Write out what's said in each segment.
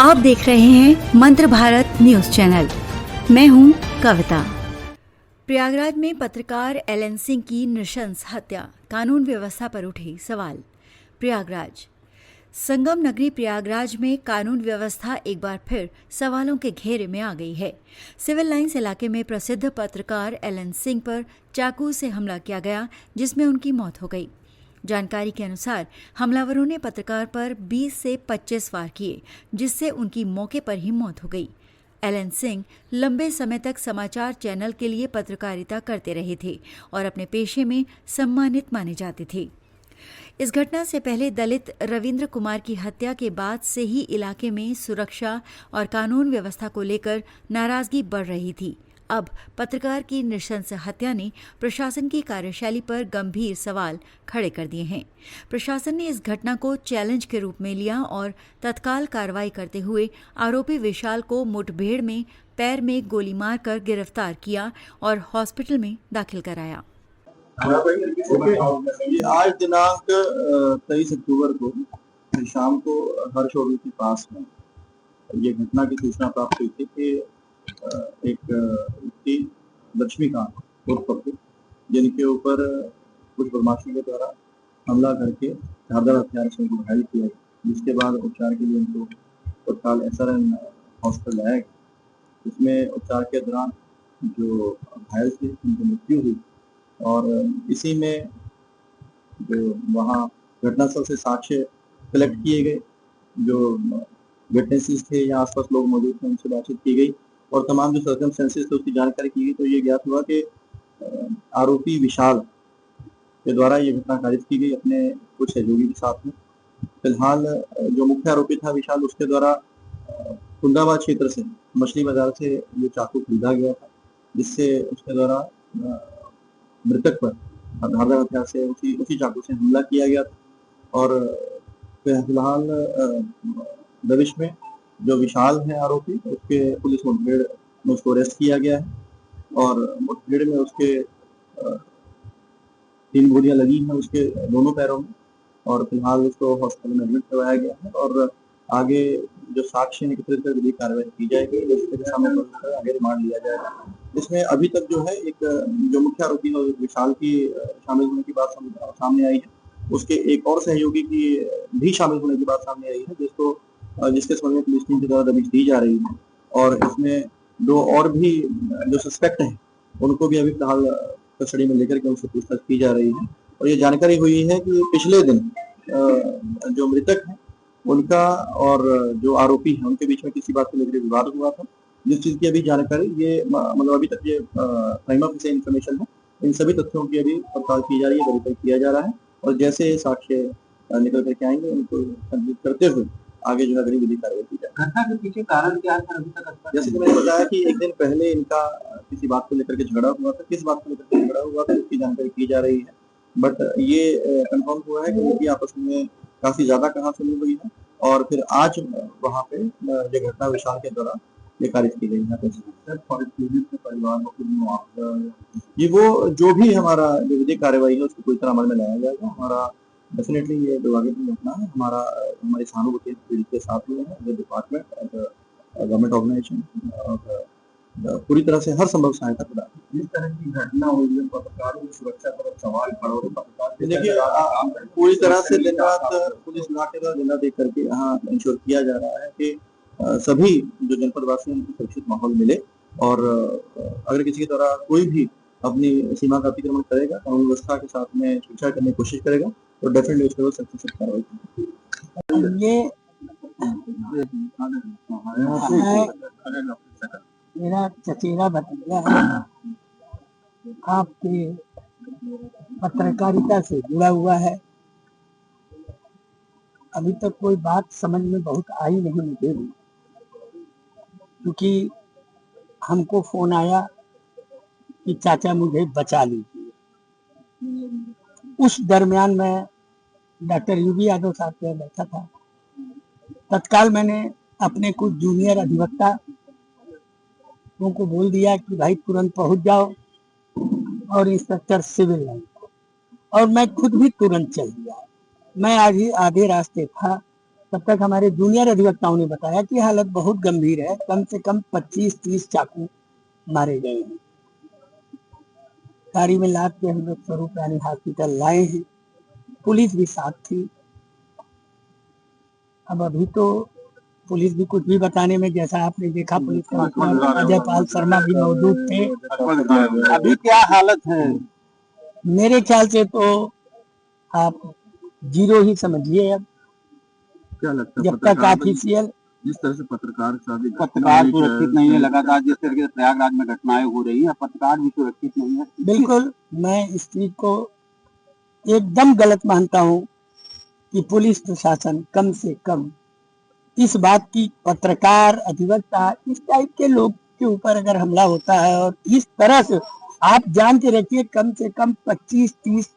आप देख रहे हैं मंत्र भारत न्यूज चैनल। मैं हूं कविता। प्रयागराज में पत्रकार एलन सिंह की नृशंस हत्या, कानून व्यवस्था पर उठे सवाल। प्रयागराज संगम नगरी प्रयागराज में कानून व्यवस्था एक बार फिर सवालों के घेरे में आ गई है। सिविल लाइंस इलाके में प्रसिद्ध पत्रकार एलन सिंह पर चाकू से हमला किया गया, जिसमें उनकी मौत हो गई। जानकारी के अनुसार हमलावरों ने पत्रकार पर 20 से 25 वार किए, जिससे उनकी मौके पर ही मौत हो गई। एलन सिंह लंबे समय तक समाचार चैनल के लिए पत्रकारिता करते रहे थे और अपने पेशे में सम्मानित माने जाते थे। इस घटना से पहले दलित रविंद्र कुमार की हत्या के बाद से ही इलाके में सुरक्षा और कानून व्यवस्था को लेकर नाराजगी बढ़ रही थी। अब पत्रकार की नृशंस हत्या ने प्रशासन की कार्यशैली पर गंभीर सवाल खड़े कर दिए हैं। प्रशासन ने इस घटना को चैलेंज के रूप में लिया और तत्काल कार्रवाई करते हुए आरोपी विशाल को मुठभेड़ में पैर में गोली मारकर गिरफ्तार किया और हॉस्पिटल में दाखिल कराया। आज दिनांक 23 अक्टूबर को शाम को हर्षोड़ी के पास में ये घटना की सूचना प्राप्त हुई थी कि एक व्यक्ति लक्ष्मीकांत उर्फ पप्पू, जिनके ऊपर कुछ बदमाशों के द्वारा हमला करके धारदार हथियार से उनको घायल किया, जिसके बाद उपचार के लिए उनको तत्काल SRN हॉस्पिटल लाया गया। इसमें उपचार के दौरान जो घायल थे उनकी मृत्यु हुई और इसी में जो वहाँ घटनास्थल से साक्ष्य कलेक्ट किए गए, जो विटनेसेस थे या आसपास लोग मौजूद थे, उनसे बातचीत की गई और तमाम जो सर्कमस्टेंसेस थे उसकी जानकारी की गई। तो ये ज्ञात हुआ कि आरोपी विशाल के द्वारा ये घटना कारित की गई अपने कुछ सहयोगी के साथ में। फिलहाल जो मुख्य आरोपी था विशाल, उसके द्वारा कुंदाबाद क्षेत्र से मछली बाजार से ये चाकू खरीदा गया था, जिससे उसके द्वारा मृतक पर धारदार हथियार से उसी चाकू से हमला किया गया था। और फिलहाल दबिश में जो विशाल है आरोपी, उसके पुलिस मुठभेड़ में उसको अरेस्ट किया गया है और मुठभेड़ में उसके 3 गोलियां लगी हैं उसके दोनों पैरों में और फिलहाल उसको हॉस्पिटल में एडमिट करवाया गया है और आगे जो साक्ष्य एकत्रित कर विधिक कार्रवाई की जाएगी, उसके सामने आगे रिमांड लिया जाएगा। इसमें अभी तक जो है एक जो मुख्य आरोपी है विशाल की शामिल होने की बात सामने आई है, उसके एक और सहयोगी की भी शामिल होने की बात सामने आई है, जिसके संबंध में पुलिस टीम के द्वारा दबिश दी जा रही है और इसमें 2 और भी जो सस्पेक्ट हैं उनको भी अभी फिलहाल कस्टडी में लेकर के उनसे पूछताछ की जा रही है। और ये जानकारी हुई है कि पिछले दिन जो मृतक है उनका और जो आरोपी है उनके बीच में किसी बात को लेकर विवाद हुआ था, जिस चीज की अभी जानकारी ये मतलब अभी तक ये प्राइम ऑफिस इन्फॉर्मेशन है। इन सभी तथ्यों की अभी पड़ताल की जा रही है, वेरीफाई किया जा रहा है और जैसे साक्ष्य निकल करके आएंगे उनको संबोधित करते हुए आगे जो है अगली विधि कार्रवाई की जाए। घटना के पीछे कारण क्या है अभी तक? जैसे कि मैंने बताया कि एक दिन पहले इनका किसी बात को लेकर के झगड़ा हुआ था, किस बात को लेकर के झगड़ा हुआ था उसकी जानकारी की जा रही है, बट ये कंफर्म हुआ है कि उनकी आपस में काफी ज्यादा कहासुनी हुई है और फिर आज वहाँ पे ये घटना विशाल के द्वारा ये कारित की गई है। परिवार को ये वो जो भी हमारा जो विधिक कार्रवाई है उसको पूरी तरह अमल में लाया जाएगा। हमारा डेफिनेटली ये दुर्भाग्यपूर्ण घटना है, हमारी सहानुभूति पीड़ित के साथ में है। डिपार्टमेंट गवर्नमेंट ऑर्गेनाइजेशन पूरी तरह से हर संभव सहायता प्रदान। जिस तरह की घटना हुई है पत्रकारों की सुरक्षा पर सवाल खड़ा हो रहा है। देखिए पूरी तरह से दिन रात पुलिस विभाग के द्वारा देख करके यहाँ इंश्योर किया जा रहा है कि सभी जो जनपद वासी उनको सुरक्षित माहौल मिले और अगर किसी के द्वारा कोई भी अपनी सीमा का अतिक्रमण करेगा, कानून व्यवस्था के साथ में छेड़छाड़ करने की कोशिश करेगा तो डेफिनेटली उसके ऊपर सख्त से कार्रवाई ये मेरा चचेरा भतीजा है, आपकी पत्रकारिता से जुड़ा हुआ है। अभी तक कोई बात समझ में बहुत आई नहीं मुझे भी, क्योंकि हमको फोन आया कि चाचा मुझे बचा लीजिए। उस दरमियान मैं डॉक्टर UB यादव साहब के बैठा था। तत्काल मैंने अपने कुछ जूनियर अधिवक्ता उनको बोल दिया कि भाई तुरंत पहुंच जाओ और इंस्पेक्टर सिविल लाइन को, और मैं खुद भी तुरंत चल दिया। मैं आज ही आधे रास्ते था तब तक हमारे जूनियर अधिवक्ताओं ने बताया कि हालत बहुत गंभीर है, कम से कम 25-30 चाकू मारे गए हैं। गाड़ी में लाद के हम लोग स्वरूप रानी हॉस्पिटल लाए हैं, पुलिस भी साथ थी। अब अभी तो पुलिस भी कुछ भी बताने में, जैसा आपने देखा पुलिस कमिश्नर अजय पाल शर्मा भी मौजूद थे। अभी क्या हालत है? मेरे ख्याल से तो आप 0 ही समझिए। अब क्या लगता है जब तक पत्रकार ऑफिशियल जिस तरह से पत्रकार सुरक्षित नहीं है, लगातार जिस तरह से प्रयागराज में घटनाएं हो रही है, पत्रकार भी सुरक्षित नहीं है। बिल्कुल, मैं इस चीज को एकदम गलत मानता हूँ कि पुलिस प्रशासन कम से कम इस बात की, पत्रकार अधिवक्ता इस टाइप के लोग के ऊपर अगर हमला होता है और इस तरह से, आप जान के रखिए कम से कम 25-30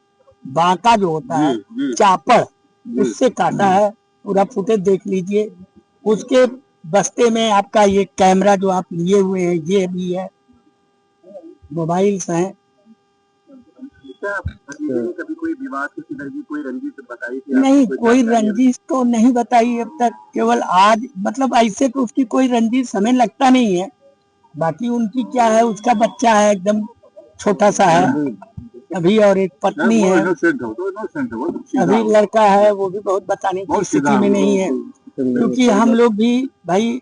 बांका जो होता है चापड़, उससे काटा है। पूरा फुटेज देख लीजिए। उसके बस्ते में आपका ये कैमरा जो आप लिए हुए हैं ये भी है, मोबाइल्स हैं। कभी कोई विवाद किसी तरह की कोई रंजिश बताई थी? नहीं, कोई रंजिश तो नहीं बताई अब तक। केवल आज, मतलब ऐसे तो उसकी कोई रंजिश हमें लगता नहीं है। बाकी उनकी क्या है, उसका बच्चा है एकदम छोटा सा है अभी, और एक पत्नी है, अभी लड़का है, वो भी बहुत बताने की स्थिति में नहीं है। क्योंकि हम लोग भी भाई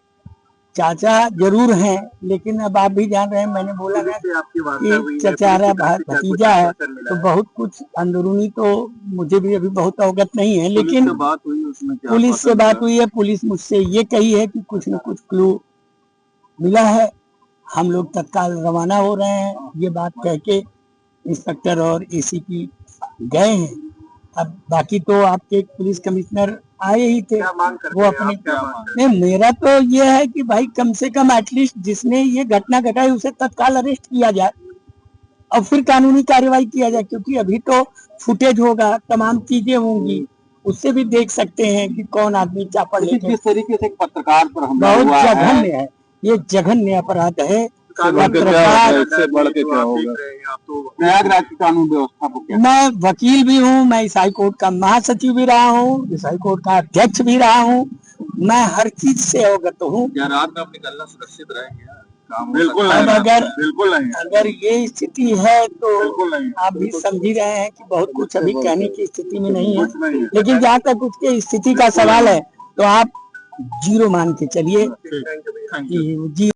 चाचा जरूर हैं, लेकिन अब आप भी जान रहे हैं, मैंने बोला ना कि चचारा भतीजा है, तो बहुत कुछ अंदरूनी तो मुझे भी अभी बहुत अवगत नहीं है। लेकिन पुलिस से बात हुई है, पुलिस मुझसे ये कही है कि कुछ न कुछ क्लू मिला है। हम लोग तत्काल रवाना हो रहे हैं, ये बात कह के इंस्पेक्टर और एसीपी गए हैं। अब बाकी तो आपके पुलिस कमिश्नर आए ही थे, वो अपने नहीं, मेरा तो ये है कि भाई कम से कम एटलीस्ट जिसने ये घटना घटाई उसे तत्काल अरेस्ट किया जाए और फिर कानूनी कार्रवाई किया जाए। क्योंकि अभी तो फुटेज होगा, तमाम चीजें होंगी, उससे भी देख सकते हैं कि कौन आदमी चापड़ लेके। किस तरीके से पत्रकार पर हमला बहुत हुआ जघन्य है, ये जघन्य अपराध है। इससे बढ़ के क्या होगा? प्रयागराज की कानून व्यवस्था को क्या? मैं वकील भी हूँ, मैं इस हाई कोर्ट का महासचिव भी रहा हूँ, इस हाई कोर्ट का अध्यक्ष भी रहा हूँ, मैं हर चीज से अवगत हूँ। क्या रात में आप निकलना सुरक्षित रहेंगे? बिल्कुल नहीं, अगर ये स्थिति है तो आप भी समझ ही रहे हैं कि बहुत कुछ अभी कहने की स्थिति में नहीं है। लेकिन जहाँ तक उसके स्थिति का सवाल है तो आप 0 मान के चलिए कि जी